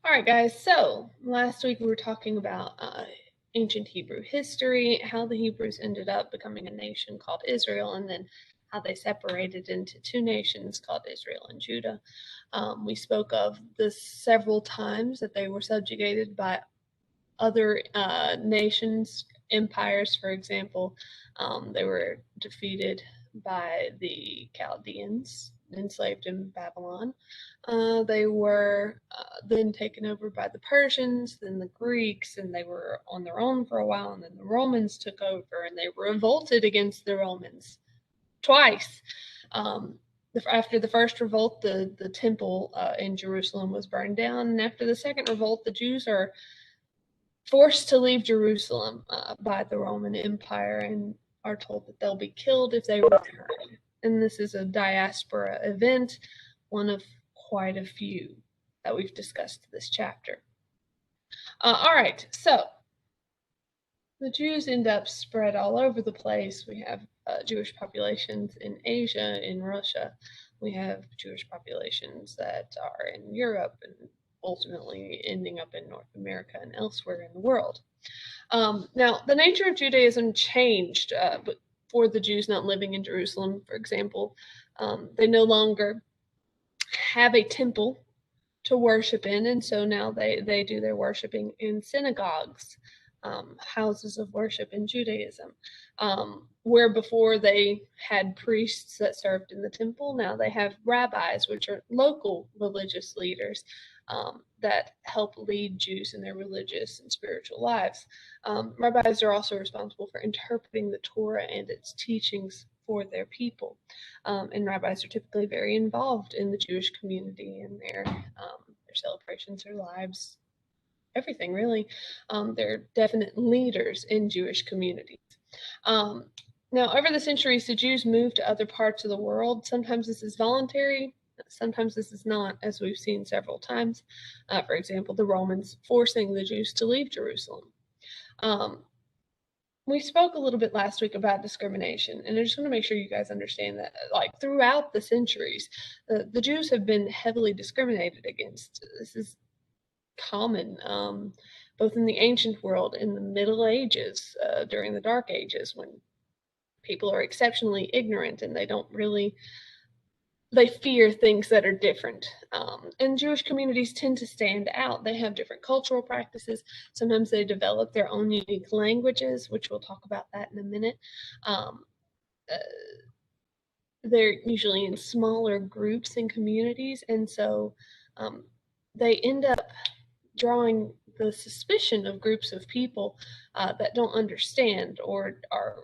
All right, guys. So last week we were talking about ancient Hebrew history, how the Hebrews ended up becoming a nation called Israel, and then how they separated into two nations called Israel and Judah. We spoke of this several times that they were subjugated by other nations, empires, for example. They were defeated by the Chaldeans, enslaved in Babylon. They were then taken over by the Persians, then the Greeks, and they were on their own for a while. And then the Romans took over, and they revolted against the Romans twice. Um, After the first revolt, the temple in Jerusalem was burned down, and after the second revolt, the Jews are forced to leave Jerusalem by the Roman Empire and are told that they'll be killed if they return. And this is a diaspora event, one of quite a few that we've discussed this chapter. All right, so the Jews end up spread all over the place. We have Jewish populations in Asia, in Russia. We have Jewish populations that are in Europe and ultimately ending up in North America and elsewhere in the world. Now, the nature of Judaism changed for the Jews not living in Jerusalem, for example. They no longer have a temple to worship in, and so now they do their worshiping in synagogues, houses of worship in Judaism. Where before they had priests that served in the temple, now they have rabbis, which are local religious leaders that help lead Jews in their religious and spiritual lives. Rabbis are also responsible for interpreting the Torah and its teachings for their people. And rabbis are typically very involved in the Jewish community and their celebrations, their lives, everything really. They're definite leaders in Jewish communities. Now, over the centuries, the Jews moved to other parts of the world. Sometimes this is voluntary, sometimes this is not, as we've seen several times. For example, the Romans forcing the Jews to leave Jerusalem. We spoke a little bit last week about discrimination, and I just want to make sure you guys understand that, like, throughout the centuries, the Jews have been heavily discriminated against. This is common, both in the ancient world, in the Middle Ages, during the Dark Ages, when people are exceptionally ignorant and they fear things that are different. And Jewish communities tend to stand out. They have different cultural practices. Sometimes they develop their own unique languages, which we'll talk about that in a minute. Um, uh, they're usually in smaller groups and communities, and so they end up drawing the suspicion of groups of people that don't understand or are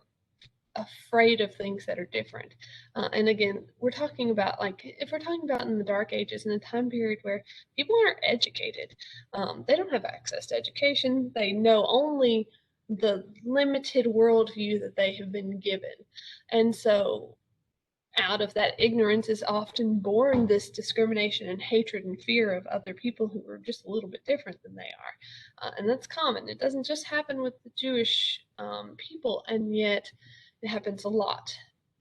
afraid of things that are different. And again, we're talking about, like, if we're talking about in the Dark Ages, in a time period where people aren't educated, they don't have access to education, they know only the limited worldview that they have been given. And so out of that ignorance is often born this discrimination and hatred and fear of other people who are just a little bit different than they are. And that's common. It doesn't just happen with the Jewish people, and yet it happens a lot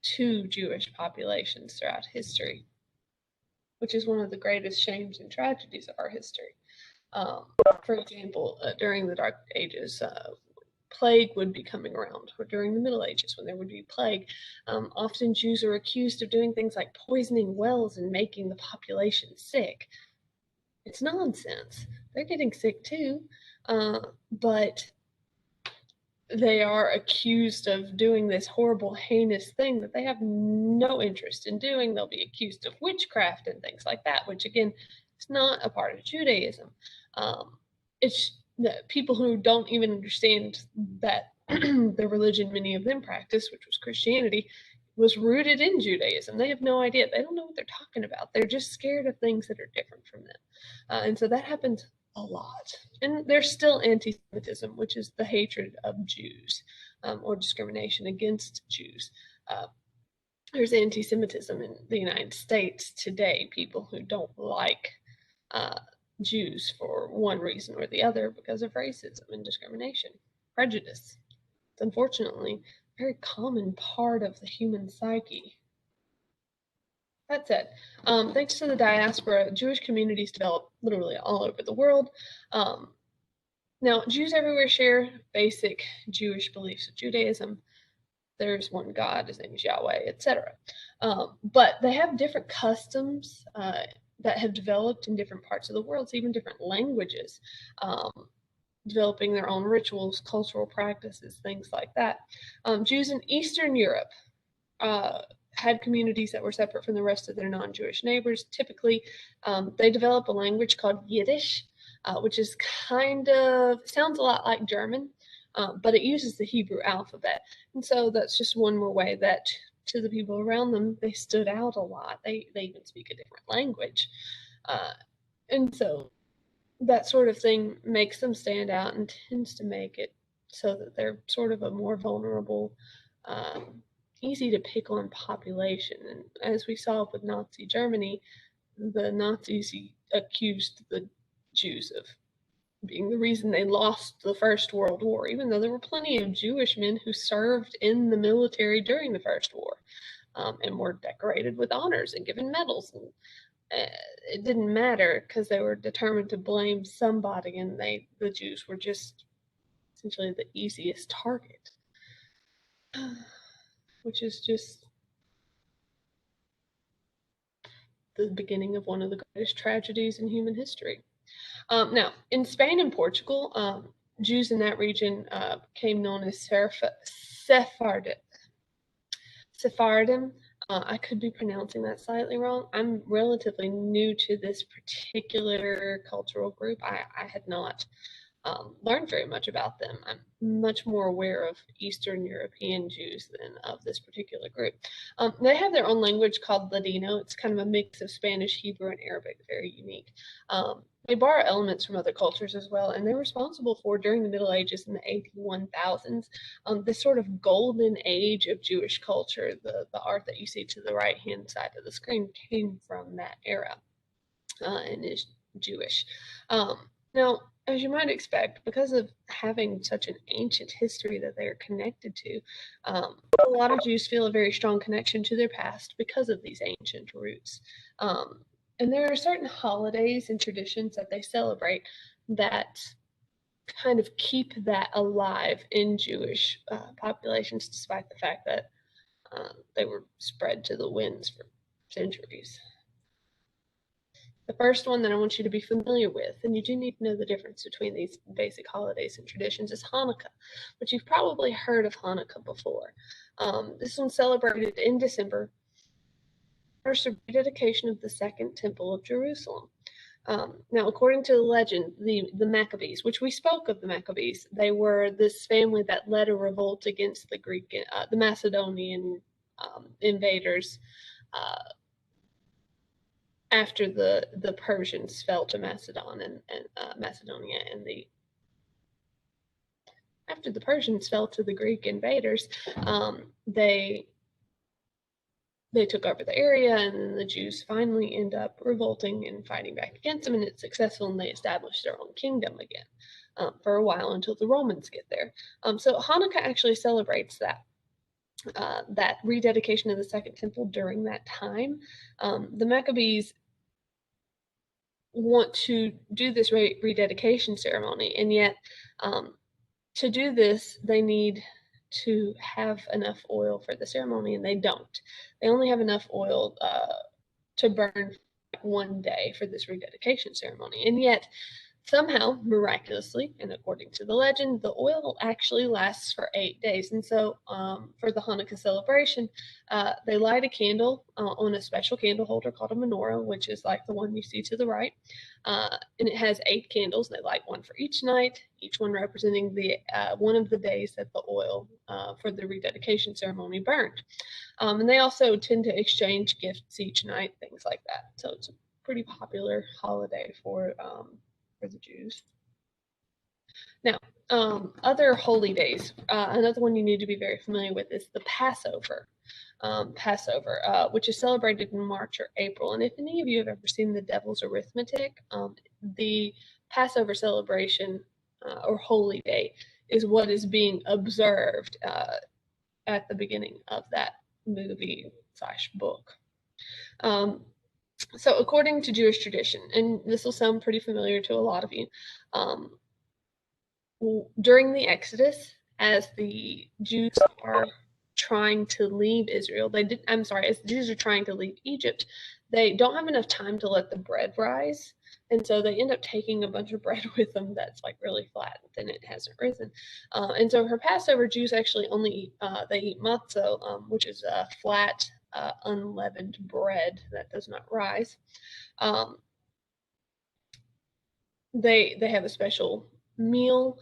to Jewish populations throughout history, which is one of the greatest shames and tragedies of our history. Um, for example, during the Dark Ages, plague would be coming around, or during the Middle Ages when there would be plague. Often Jews are accused of doing things like poisoning wells and making the population sick. It's nonsense. They're getting sick too, but they are accused of doing this horrible, heinous thing that they have no interest in doing. They'll be accused of witchcraft and things like that, which again is not a part of Judaism. It's the people who don't even understand that the religion many of them practice, which was Christianity, was rooted in Judaism. They have no idea. They don't know what they're talking about. They're just scared of things that are different from them. And so that happens a lot. And there's still anti Semitism, which is the hatred of Jews or discrimination against Jews. There's anti Semitism in the United States today, people who don't like Jews for one reason or the other because of racism and discrimination, prejudice. It's unfortunately a very common part of the human psyche. That said, thanks to the diaspora, Jewish communities developed literally all over the world. Now, Jews everywhere share basic Jewish beliefs of Judaism. There's one God, his name is Yahweh, etc. But they have different customs that have developed in different parts of the world, so even different languages, developing their own rituals, cultural practices, things like that. Jews in Eastern Europe had communities that were separate from the rest of their non-Jewish neighbors. Typically, they develop a language called Yiddish, which is sounds a lot like German, but it uses the Hebrew alphabet. And so that's just one more way that to the people around them, they stood out a lot. They even speak a different language. And so that sort of thing makes them stand out and tends to make it so that they're sort of a more vulnerable, easy to pick on population. And as we saw with Nazi Germany, the Nazis accused the Jews of being the reason they lost the First World War, even though there were plenty of Jewish men who served in the military during the First War, and were decorated with honors and given medals. And it didn't matter because they were determined to blame somebody, and the Jews were just essentially the easiest target, which is just the beginning of one of the greatest tragedies in human history. Now, in Spain and Portugal, Jews in that region became known as Sephardim. Sephardim. I could be pronouncing that slightly wrong. I'm relatively new to this particular cultural group. I had not learned very much about them. I'm much more aware of Eastern European Jews than of this particular group. They have their own language called Ladino. It's kind of a mix of Spanish, Hebrew, and Arabic, very unique. They borrow elements from other cultures as well, and they're responsible for, during the Middle Ages in the AD 1000s, this sort of golden age of Jewish culture. The art that you see to the right-hand side of the screen came from that era and is Jewish. Now, as you might expect, because of having such an ancient history that they are connected to, a lot of Jews feel a very strong connection to their past because of these ancient roots. And there are certain holidays and traditions that they celebrate that kind of keep that alive in Jewish populations, despite the fact that they were spread to the winds for centuries. The first one that I want you to be familiar with, and you do need to know the difference between these basic holidays and traditions, is Hanukkah, but you've probably heard of Hanukkah before. This one's celebrated in December, first the rededication of the Second Temple of Jerusalem. Now, according to the legend, the Maccabees, which we spoke of the Maccabees, they were this family that led a revolt against the the Macedonian invaders after the Persians fell to Macedonia, and after the Persians fell to the Greek invaders, they took over the area, and then the Jews finally end up revolting and fighting back against them, and it's successful, and they establish their own kingdom again for a while until the Romans get there. So Hanukkah actually celebrates that rededication of the Second Temple during that time. The Maccabees want to do this rededication ceremony, and yet to do this, they need to have enough oil for the ceremony, and they don't. They only have enough oil to burn one day for this rededication ceremony, and yet somehow, miraculously, and according to the legend, the oil actually lasts for 8 days. And so for the Hanukkah celebration, they light a candle on a special candle holder called a menorah, which is like the one you see to the right. And it has 8 candles. They light one for each night, each one representing the one of the days that the oil for the rededication ceremony burned. And they also tend to exchange gifts each night, things like that. So it's a pretty popular holiday for the Jews. Now, other holy days. Another one you need to be very familiar with is the Passover. Which is celebrated in March or April. And if any of you have ever seen The Devil's Arithmetic, the Passover celebration or holy day is what is being observed at the beginning of that movie/book. So according to Jewish tradition, and this will sound pretty familiar to a lot of you, um, during the Exodus, as the Jews are trying to leave Israel, as the Jews are trying to leave Egypt, they don't have enough time to let the bread rise. And so they end up taking a bunch of bread with them that's like really flat, and it hasn't risen. And so for Passover, Jews actually only eat, they eat matzo, which is a flat, unleavened bread that does not rise. Um, they have a special meal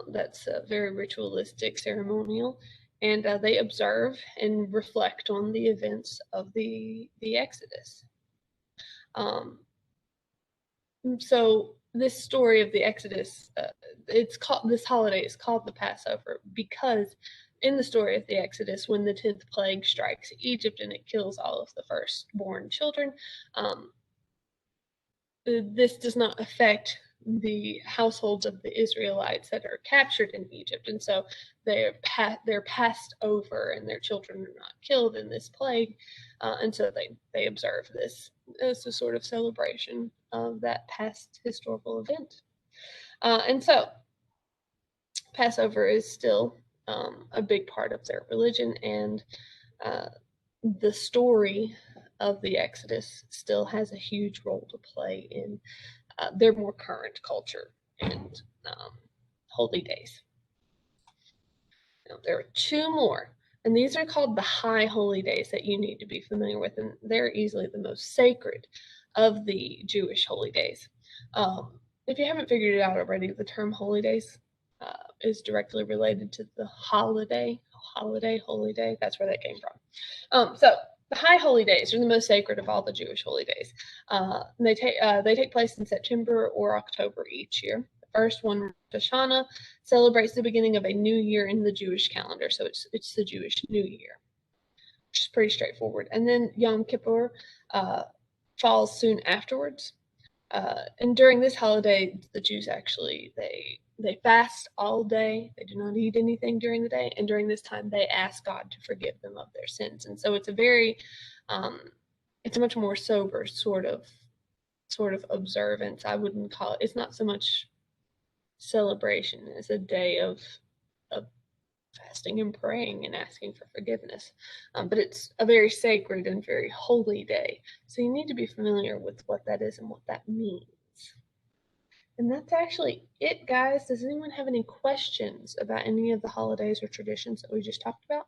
that's very ritualistic, ceremonial, and they observe and reflect on the events of the Exodus. Um, so this story of the Exodus, this holiday is called the Passover because in the story of the Exodus, when the 10th plague strikes Egypt and it kills all of the firstborn children, um, this does not affect the households of the Israelites that are captured in Egypt, and so they're passed over, and their children are not killed in this plague, and so they observe this as a sort of celebration of that past historical event. And so Passover is still a big part of their religion, and uh, the story of the Exodus still has a huge role to play in their more current culture and holy days. Now, there are two more, and these are called the high holy days that you need to be familiar with, and they're easily the most sacred of the Jewish holy days. If you haven't figured it out already, the term holy days is directly related to the holy day. That's where that came from. So the high holy days are the most sacred of all the Jewish holy days. They take place in September or October each year. The first one, Rosh Hashanah, celebrates the beginning of a new year in the Jewish calendar, so it's the Jewish New Year, which is pretty straightforward. And then Yom Kippur falls soon afterwards. And during this holiday, the Jews actually they fast all day. They do not eat anything during the day, and during this time, they ask God to forgive them of their sins. And so it's it's a much more sober sort of observance. I wouldn't call it. It's not so much celebration as a day of fasting and praying and asking for forgiveness. But it's a very sacred and very holy day. So you need to be familiar with what that is and what that means. And that's actually it, guys. Does anyone have any questions about any of the holidays or traditions that we just talked about?